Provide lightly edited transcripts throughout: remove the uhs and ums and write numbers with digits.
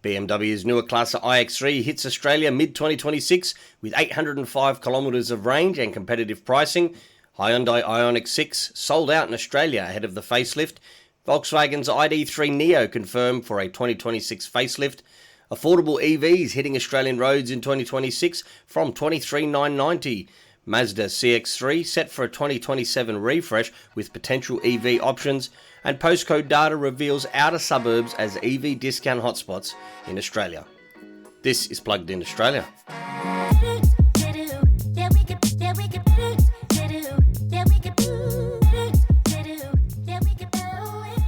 BMW's Neue Klasse iX3 hits Australia mid-2026 with 805 kilometres of range and competitive pricing. Hyundai Ioniq 6 sold out in Australia ahead of the facelift. Volkswagen's ID.3 Neo confirmed for a 2026 facelift. Affordable EVs hitting Australian roads in 2026 from $23,990. Mazda CX-3 set for a 2027 refresh with potential EV options, and postcode data reveals outer suburbs as EV discount hotspots in Australia. This is Plugged In Australia.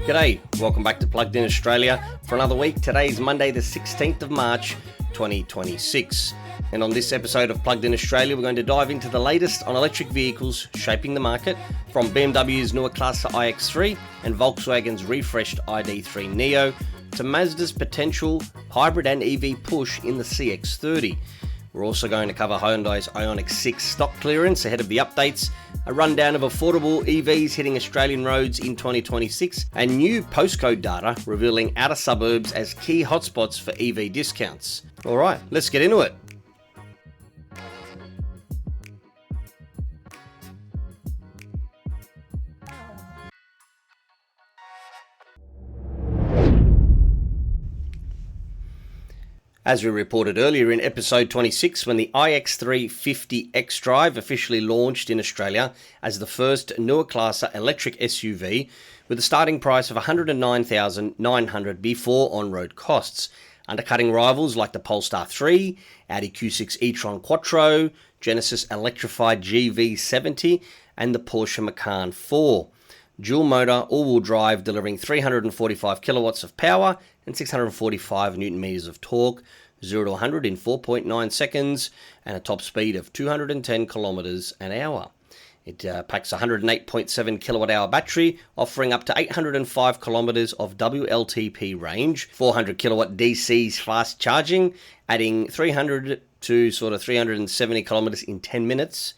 G'day, welcome back to Plugged In Australia for another week. Today is Monday the 16th of March 2026. And on this episode of Plugged In Australia, we're going to dive into the latest on electric vehicles shaping the market, from BMW's Neue Klasse iX3 and Volkswagen's refreshed ID.3 Neo to Mazda's potential hybrid and EV push in the CX-30. We're also going to cover Hyundai's Ioniq 6 stock clearance ahead of the updates, a rundown of affordable EVs hitting Australian roads in 2026, and new postcode data revealing outer suburbs as key hotspots for EV discounts. Alright, let's get into it. As we reported earlier in episode 26, when the iX3 50 xDrive officially launched in Australia as the first Neue Klasse electric SUV with a starting price of $109,900 before on-road costs, undercutting rivals like the Polestar 3, Audi Q6 e-tron Quattro, Genesis electrified GV70 and the Porsche Macan 4. Dual motor, all-wheel drive, delivering 345 kilowatts of power and 645 newton meters of torque, 0 to 100 in 4.9 seconds, and a top speed of 210 kilometers an hour. It packs a 108.7 kilowatt hour battery, offering up to 805 kilometers of WLTP range, 400 kilowatt DC fast charging, adding 300 to 370 kilometers in 10 minutes.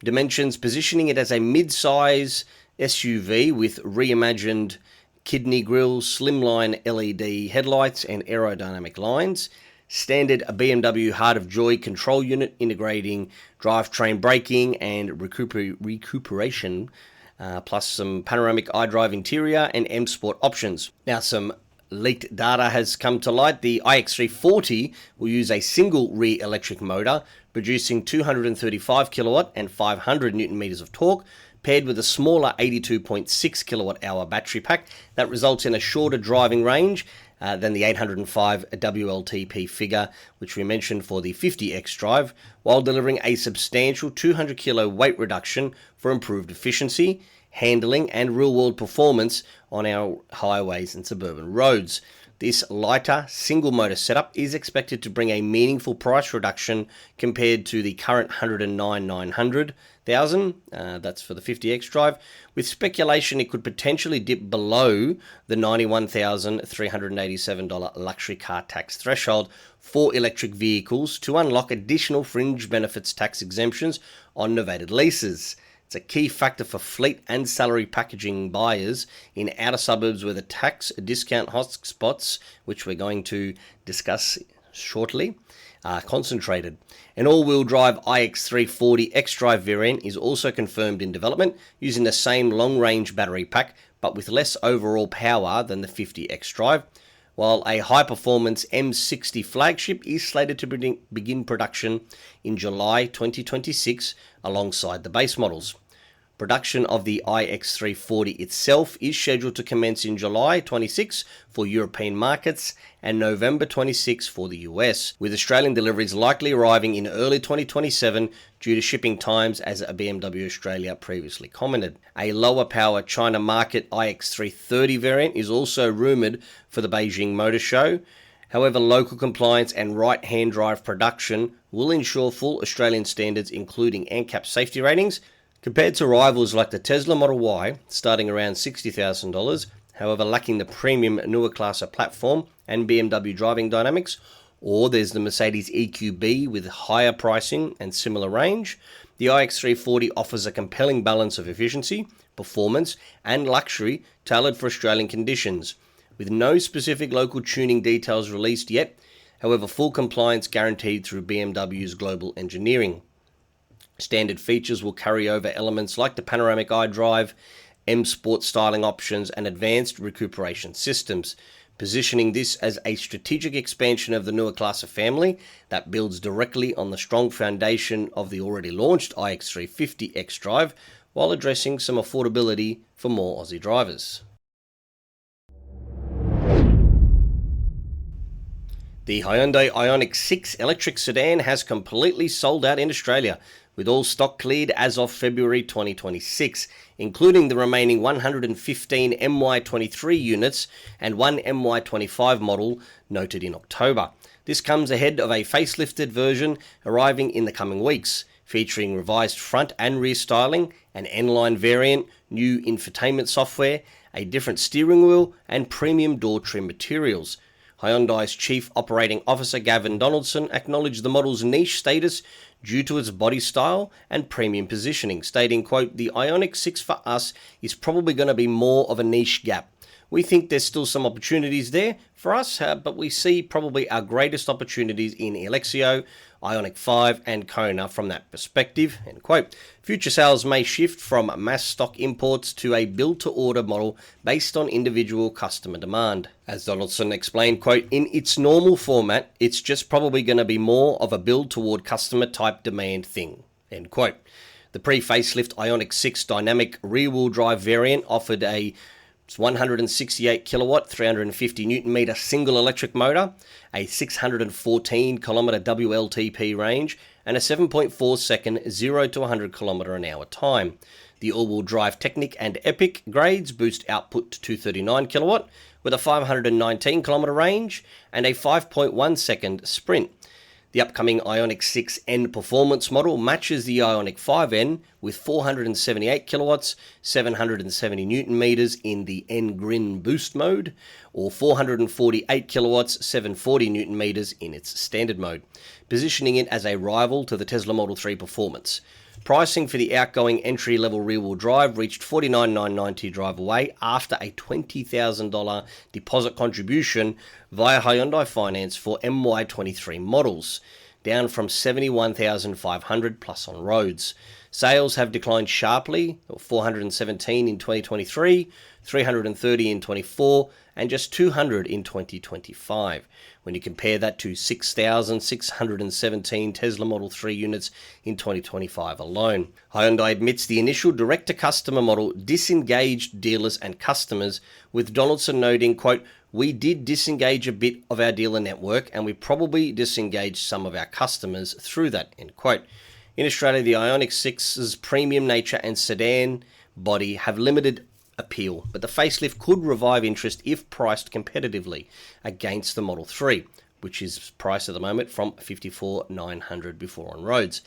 Dimensions positioning it as a mid-size SUV with reimagined kidney grille, slimline LED headlights and aerodynamic lines. Standard BMW Heart of Joy control unit integrating drivetrain braking and recuperation, plus some panoramic iDrive interior and M Sport options. Now, some leaked data has come to light. The iX340 will use a single rear electric motor, producing 235 kilowatt and 500 newton meters of torque, paired with a smaller 82.6 kilowatt hour battery pack that results in a shorter driving range than the 805 WLTP figure, which we mentioned for the 50 xDrive, while delivering a substantial 200 kilo weight reduction for improved efficiency, handling and real-world performance on our highways and suburban roads. This lighter single-motor setup is expected to bring a meaningful price reduction compared to the current $109,900. That's for the 50 xDrive, with speculation it could potentially dip below the $91,387 luxury car tax threshold for electric vehicles to unlock additional fringe benefits tax exemptions on novated leases. It's a key factor for fleet and salary packaging buyers in outer suburbs where the tax discount hotspots, which we're going to discuss shortly, are concentrated. An all-wheel drive iX340 xDrive variant is also confirmed in development using the same long-range battery pack but with less overall power than the 50 xDrive, while a high-performance M60 flagship is slated to begin production in July 2026 alongside the base models. Production of the iX340 itself is scheduled to commence in July 26 for European markets and November 26 for the US, with Australian deliveries likely arriving in early 2027 due to shipping times, as BMW Australia previously commented. A lower power China market iX330 variant is also rumoured for the Beijing Motor Show. However, local compliance and right-hand drive production will ensure full Australian standards, including ANCAP safety ratings, compared to rivals like the Tesla Model Y, starting around $60,000, however lacking the premium Neue Klasse platform and BMW driving dynamics. Or there's the Mercedes EQB with higher pricing and similar range. The iX340 offers a compelling balance of efficiency, performance and luxury tailored for Australian conditions. with no specific local tuning details released yet, however full compliance guaranteed through BMW's global engineering. Standard features will carry over elements like the panoramic iDrive, M Sport styling options, and advanced recuperation systems, positioning this as a strategic expansion of the Neue Klasse family that builds directly on the strong foundation of the already launched iX350 xDrive, while addressing some affordability for more Aussie drivers. The Hyundai Ioniq 6 electric sedan has completely sold out in Australia, with all stock cleared as of February 2026, including the remaining 115 MY23 units and one MY25 model noted in October. This comes ahead of a facelifted version arriving in the coming weeks, featuring revised front and rear styling, an N-line variant, new infotainment software, a different steering wheel, and premium door trim materials. Hyundai's Chief Operating Officer Gavin Donaldson acknowledged the model's niche status due to its body style and premium positioning, stating, quote, "The Ioniq 6 for us is probably going to be more of a niche gap. We think there's still some opportunities there for us, but we see probably our greatest opportunities in Alexio, Ioniq 5 and Kona from that perspective," end quote. Future sales may shift from mass stock imports to a build-to-order model based on individual customer demand. As Donaldson explained, quote, "In its normal format, it's just probably going to be more of a build-toward customer type demand thing," end quote. The pre-facelift Ioniq 6 dynamic rear-wheel drive variant offered a 168 kilowatt, 350 newton meter single electric motor, a 614 kilometer WLTP range, and a 7.4 second 0 to 100 kilometer an hour time. The all-wheel drive Technic and Epic grades boost output to 239 kilowatt with a 519 kilometer range and a 5.1 second sprint. The upcoming Ioniq 6N performance model matches the Ioniq 5N with 478 kilowatts, 770 newton meters in the N-Grin boost mode, or 448 kilowatts, 740 newton meters in its standard mode, positioning it as a rival to the Tesla Model 3 Performance. Pricing for the outgoing entry-level rear-wheel drive reached $49,990 drive away after a $20,000 deposit contribution via Hyundai Finance for MY23 models, down from $71,500 plus on roads. Sales have declined sharply, 417 in 2023, 330 in 24, and just 200 in 2025. When you compare that to 6,617 Tesla Model 3 units in 2025 alone. Hyundai admits the initial direct-to-customer model disengaged dealers and customers, with Donaldson noting, quote, "We did disengage a bit of our dealer network and we probably disengaged some of our customers through that," end quote. In Australia, the Ioniq 6's premium nature and sedan body have limited appeal, but the facelift could revive interest if priced competitively against the Model 3, which is priced at the moment from $54,900 before on roads.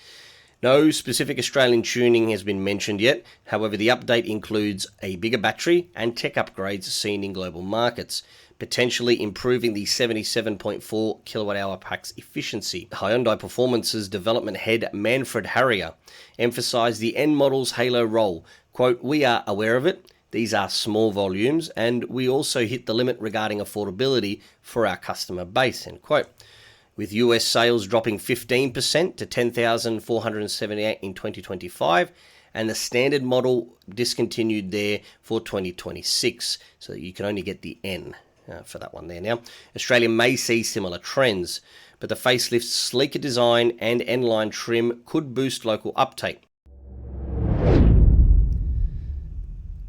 No specific Australian tuning has been mentioned yet. However, the update includes a bigger battery and tech upgrades seen in global markets, potentially improving the 77.4 kilowatt-hour pack's efficiency. Hyundai Performance's development head Manfred Harrier emphasized the N model's halo role. Quote, "We are aware of it. These are small volumes, and we also hit the limit regarding affordability for our customer base," end quote. With US sales dropping 15% to 10,478 in 2025, and the standard model discontinued there for 2026, so you can only get the N for that one there now. Australia may see similar trends, but the facelift's sleeker design and N-line trim could boost local uptake.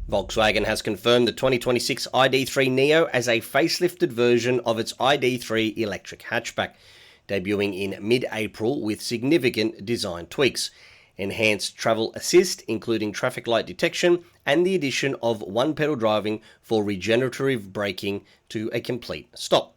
Volkswagen has confirmed the 2026 ID.3 Neo as a facelifted version of its ID.3 electric hatchback, debuting in mid-April with significant design tweaks, enhanced travel assist, including traffic light detection, and the addition of one-pedal driving for regenerative braking to a complete stop.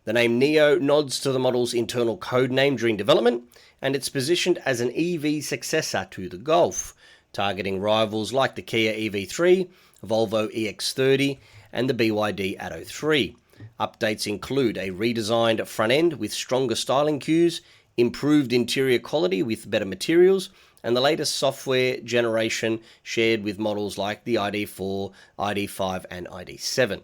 The name Neo nods to the model's internal code name during development, and it's positioned as an EV successor to the Golf, targeting rivals like the Kia EV3, Volvo EX30, and the BYD Atto 3. Updates include a redesigned front end with stronger styling cues, improved interior quality with better materials, and the latest software generation shared with models like the ID4, ID5, and ID7.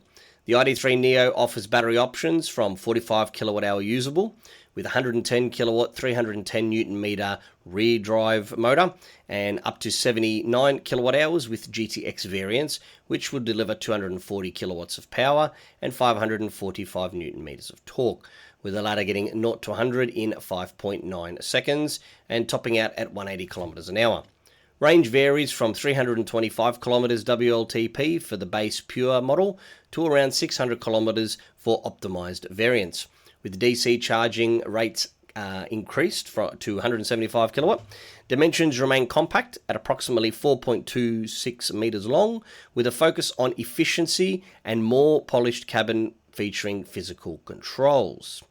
The ID.3 Neo offers battery options from 45 kilowatt hour usable with 110 kilowatt, 310 Newton meter rear drive motor and up to 79 kilowatt hours with GTX variants, which will deliver 240 kilowatts of power and 545 Newton meters of torque, with the latter getting 0 to 100 in 5.9 seconds and topping out at 180 kilometers an hour. Range varies from 325 kilometers WLTP for the base pure model to around 600 kilometers for optimized variants, with DC charging rates increased to 175 kilowatt. Dimensions remain compact at approximately 4.26 meters long, with a focus on efficiency and more polished cabin featuring physical controls.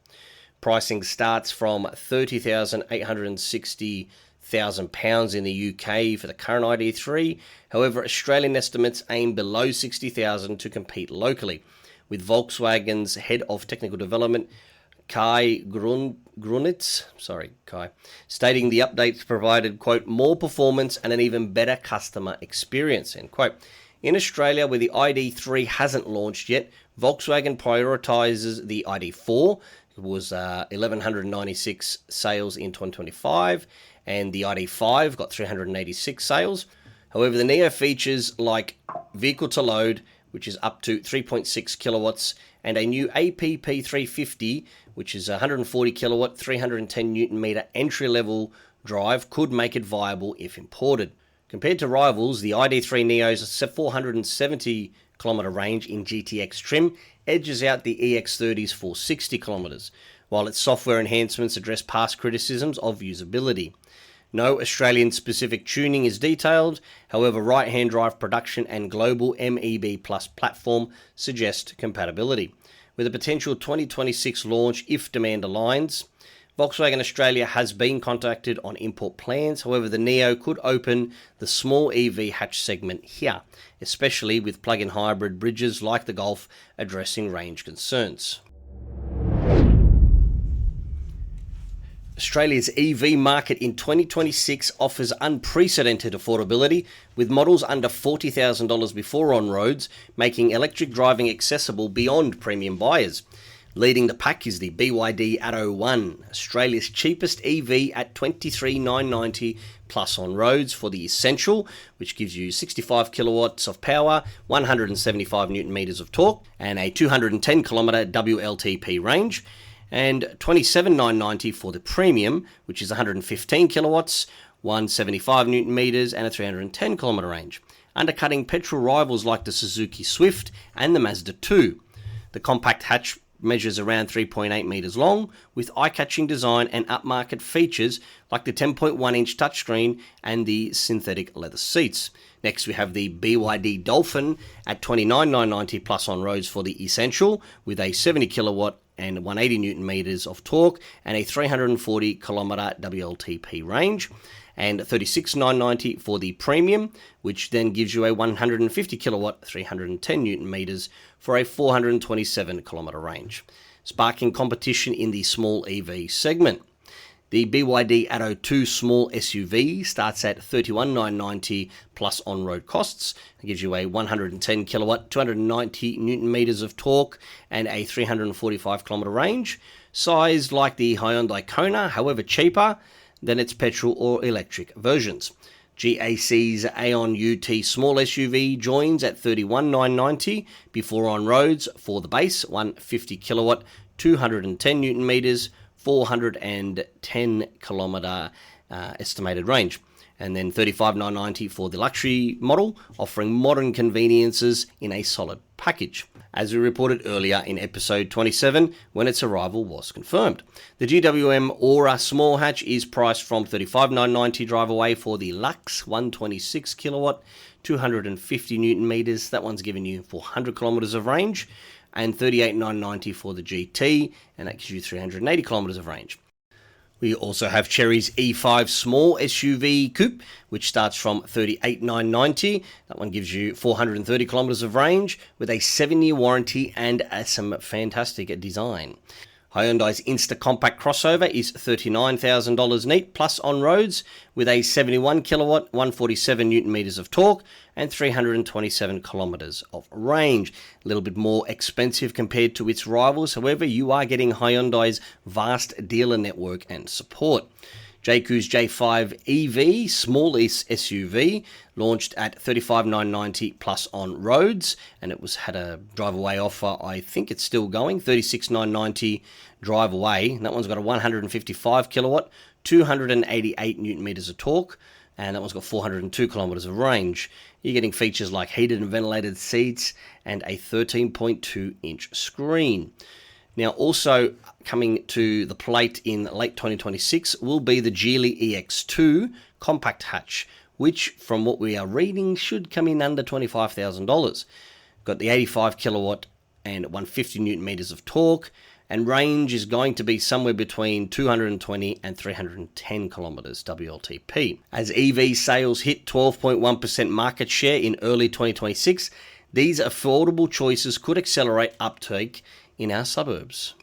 Pricing starts from £30,860,000 in the UK for the current ID.3. However, Australian estimates aim below $60,000 to compete locally, with Volkswagen's head of technical development Kai Grunitz, stating the updates provided, quote, more performance and an even better customer experience, end quote. In Australia, where the ID.3 hasn't launched yet, Volkswagen prioritises the ID.4. It was 1,196 sales in 2025, and the ID.5 got 386 sales. However, the Neo features like vehicle to load, which is up to 3.6 kilowatts, and a new APP350, which is 140 kilowatt, 310 Newton meter entry-level drive, could make it viable if imported. Compared to rivals, the ID.3 Neo's 470 kilometer range in GTX trim edges out the EX30's 460 kilometers, while its software enhancements address past criticisms of usability. No Australian-specific tuning is detailed, however right-hand drive production and global MEB Plus platform suggest compatibility, with a potential 2026 launch if demand aligns. Volkswagen Australia has been contacted on import plans, however the Neo could open the small EV hatch segment here, especially with plug-in hybrid bridges like the Golf addressing range concerns. Australia's EV market in 2026 offers unprecedented affordability, with models under $40,000 before on-roads, making electric driving accessible beyond premium buyers. Leading the pack is the BYD Atto 1, Australia's cheapest EV at $23,990 plus on roads for the Essential, which gives you 65 kilowatts of power, 175 Newton meters of torque, and a 210 kilometer WLTP range, and $27,990 for the Premium, which is 115 kilowatts, 175 Newton meters, and a 310 kilometer range, undercutting petrol rivals like the Suzuki Swift and the Mazda 2. The compact hatch measures around 3.8 meters long, with eye-catching design and upmarket features like the 10.1-inch touchscreen and the synthetic leather seats. Next, we have the BYD Dolphin at $29,990 plus on roads for the Essential, with a 70 kilowatt and 180 Newton meters of torque and a 340 kilometer WLTP range, and $36,990 for the Premium, which then gives you a 150 kilowatt, 310 Newton meters for a 427 kilometer range, sparking competition in the small EV segment. The BYD Atto 2 small SUV starts at $31,990 plus on-road costs. It gives you a 110 kilowatt, 290 Newton meters of torque and a 345 kilometer range, sized like the Hyundai Kona, however cheaper than its petrol or electric versions. GAC's Aeon UT small SUV joins at $31,990 before on roads for the base 150 kilowatt, 210 Newton meters, 410 kilometer estimated range, and then $35,990 for the luxury model, offering modern conveniences in a solid package, as we reported earlier in episode 27 when its arrival was confirmed. The GWM Aura small hatch is priced from $35,990 drive away for the Lux 126 kilowatt, 250 Newton meters. That one's giving you 400 kilometers of range, and $38,990 for the GT, and that gives you 380 kilometers of range. We also have Chery's E5 small SUV coupe, which starts from $38,990. That one gives you 430 kilometers of range with a 7-year warranty and some fantastic design. Hyundai's Insta Compact crossover is $39,000 neat plus on roads with a 71 kilowatt, 147 newton meters of torque and 327 kilometers of range. A little bit more expensive compared to its rivals. However, you are getting Hyundai's vast dealer network and support. JQ's J5 EV, small SUV, launched at $35,990 plus on roads, and it had a drive away offer. I think it's still going, $36,990 drive away. And that one's got a 155 kilowatt, 288 newton meters of torque, and that one's got 402 kilometers of range. You're getting features like heated and ventilated seats and a 13.2 inch screen. Now, also coming to the plate in late 2026 will be the Geely EX2 compact hatch, which, from what we are reading, should come in under $25,000. Got the 85 kilowatt and 150 newton meters of torque, and range is going to be somewhere between 220 and 310 kilometers WLTP. As EV sales hit 12.1% market share in early 2026, these affordable choices could accelerate uptake in our suburbs.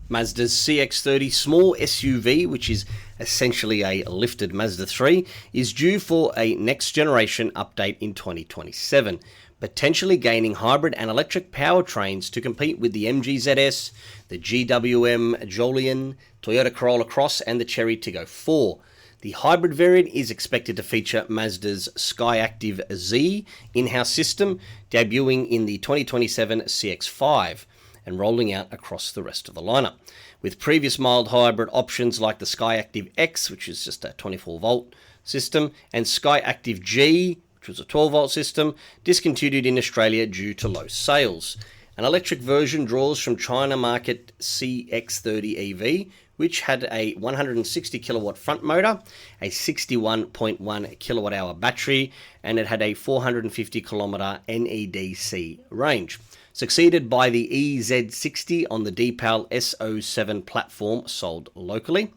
Mazda's CX-30 small SUV, which is essentially a lifted Mazda 3, is due for a next generation update in 2027, potentially gaining hybrid and electric powertrains to compete with the MG ZS, the GWM Jolion, Toyota Corolla Cross and the Chery Tiggo 4. The hybrid variant is expected to feature Mazda's Skyactiv Z in-house system, debuting in the 2027 CX-5 and rolling out across the rest of the lineup. With previous mild hybrid options like the Skyactiv X, which is just a 24-volt system, and Skyactiv G, which was a 12-volt system, discontinued in Australia due to low sales. An electric version draws from China market CX-30 EV, which had a 160 kilowatt front motor, a 61.1 kilowatt hour battery, and it had a 450 kilometer NEDC range. Succeeded by the EZ60 on the Deepal S07 platform sold locally.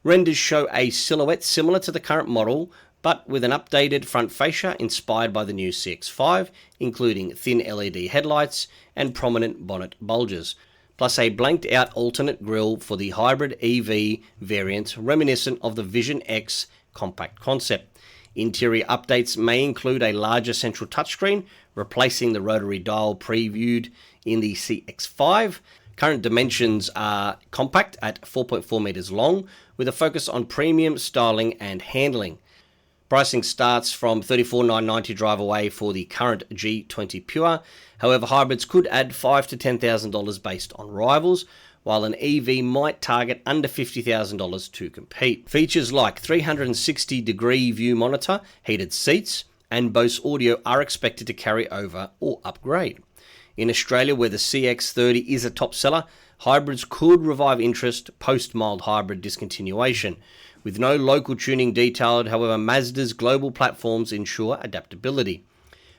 Renders show a silhouette similar to the current model, but with an updated front fascia inspired by the new CX-5, including thin LED headlights and prominent bonnet bulges, plus a blanked-out alternate grille for the hybrid EV variant reminiscent of the Vision X compact concept. Interior updates may include a larger central touchscreen, replacing the rotary dial previewed in the CX-5. Current dimensions are compact at 4.4 meters long, with a focus on premium styling and handling. Pricing starts from $34,990 drive away for the current G20 Pure. However, hybrids could add $5,000 to $10,000 based on rivals, while an EV might target under $50,000 to compete. Features like 360-degree view monitor, heated seats, and Bose audio are expected to carry over or upgrade. In Australia, where the CX-30 is a top seller, hybrids could revive interest post-mild hybrid discontinuation. With no local tuning detailed, however, Mazda's global platforms ensure adaptability.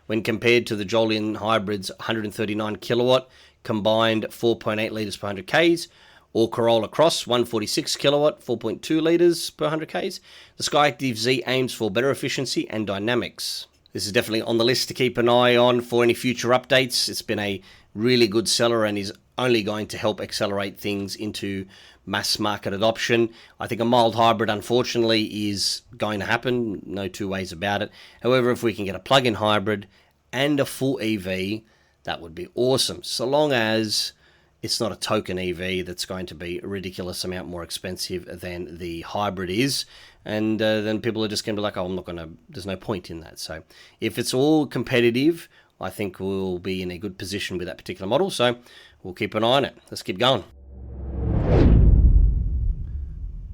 When compared to the Jolion Hybrid's 139 kilowatt combined 4.8 litres per 100 Ks, or Corolla Cross 146 kilowatt 4.2 litres per 100 Ks, the Skyactiv Z aims for better efficiency and dynamics. This is definitely on the list to keep an eye on for any future updates. It's been a really good seller and is only going to help accelerate things into mass market adoption. I think a mild hybrid, unfortunately, is going to happen. No two ways about it. However, if we can get a plug-in hybrid and a full EV, that would be awesome. So long as it's not a token EV that's going to be a ridiculous amount more expensive than the hybrid is. And then people are just going to be like, oh, there's no point in that. So if it's all competitive, I think we'll be in a good position with that particular model. So we'll keep an eye on it. Let's keep going.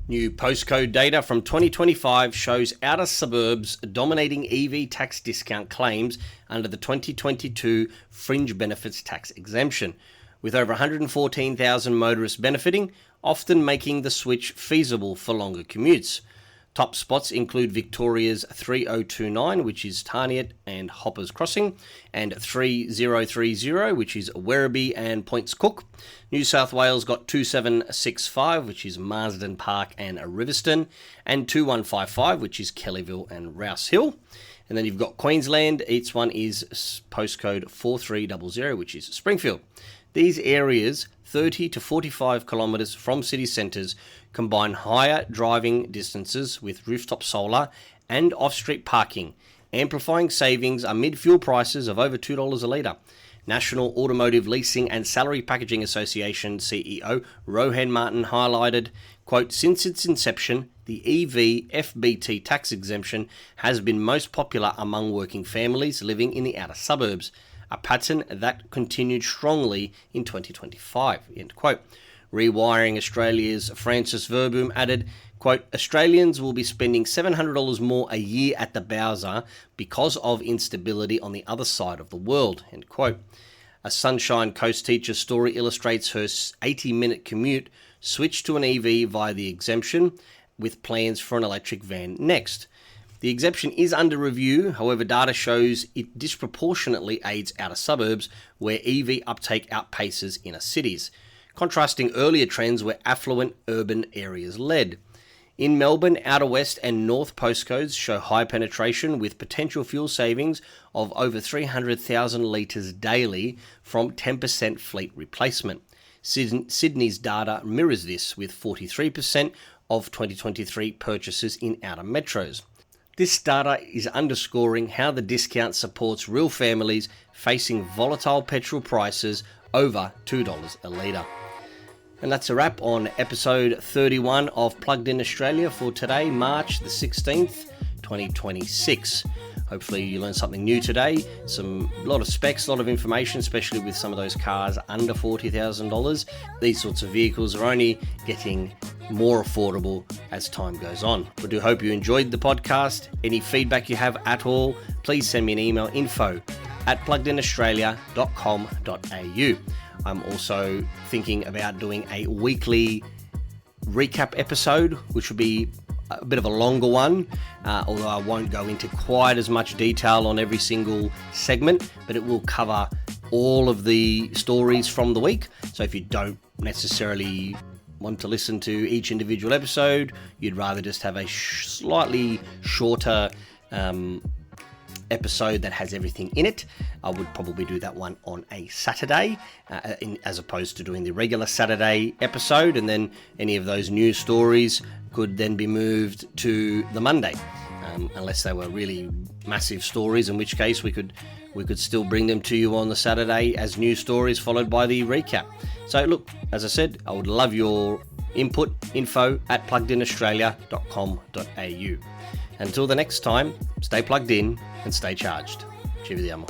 New postcode data from 2025 shows outer suburbs dominating EV tax discount claims under the 2022 Fringe Benefits Tax Exemption, with over 114,000 motorists benefiting, often making the switch feasible for longer commutes. Top spots include Victoria's 3029, which is Tarniet and Hoppers Crossing, and 3030, which is Werribee and Points Cook. New South Wales got 2765, which is Marsden Park and Riverston, and 2155, which is Kellyville and Rouse Hill. And then you've got Queensland. Each one is postcode 4300, which is Springfield. These areas, 30 to 45 kilometres from city centres, combine higher driving distances with rooftop solar and off-street parking, amplifying savings amid fuel prices of over $2 a litre. National Automotive Leasing and Salary Packaging Association CEO Rohan Martin highlighted, quote, "Since its inception, the EV FBT tax exemption has been most popular among working families living in the outer suburbs, a pattern that continued strongly in 2025, end quote. Rewiring Australia's Francis Verbum added, quote, "Australians will be spending $700 more a year at the Bowser because of instability on the other side of the world," end quote. A Sunshine Coast teacher's story illustrates her 80-minute commute switched to an EV via the exemption, with plans for an electric van next. The exemption is under review, however data shows it disproportionately aids outer suburbs where EV uptake outpaces inner cities, contrasting earlier trends where affluent urban areas led. In Melbourne, outer west and north postcodes show high penetration with potential fuel savings of over 300,000 litres daily from 10% fleet replacement. Sydney's data mirrors this with 43% of 2023 purchases in outer metros. This data is underscoring how the discount supports real families facing volatile petrol prices over $2 a litre. And that's a wrap on episode 31 of Plugged In Australia for today, March the 16th, 2026. Hopefully you learned something new today. A lot of specs, a lot of information, especially with some of those cars under $40,000. These sorts of vehicles are only getting more affordable as time goes on. I do hope you enjoyed the podcast. Any feedback you have at all, please send me an email, info@pluggedinaustralia.com.au. I'm also thinking about doing a weekly recap episode, which will be a bit of a longer one, although I won't go into quite as much detail on every single segment, but it will cover all of the stories from the week. So if you don't necessarily want to listen to each individual episode, you'd rather just have a slightly shorter episode that has everything in it, I would probably do that one on a Saturday as opposed to doing the regular Saturday episode, and then any of those news stories could then be moved to the Monday, unless they were really massive stories, in which case we could still bring them to you on the Saturday as news stories followed by the recap. So look, as I said, I would love your input, info@pluggedinaustralia.com.au. Until the next time, stay plugged in and stay charged. Ci vediamo.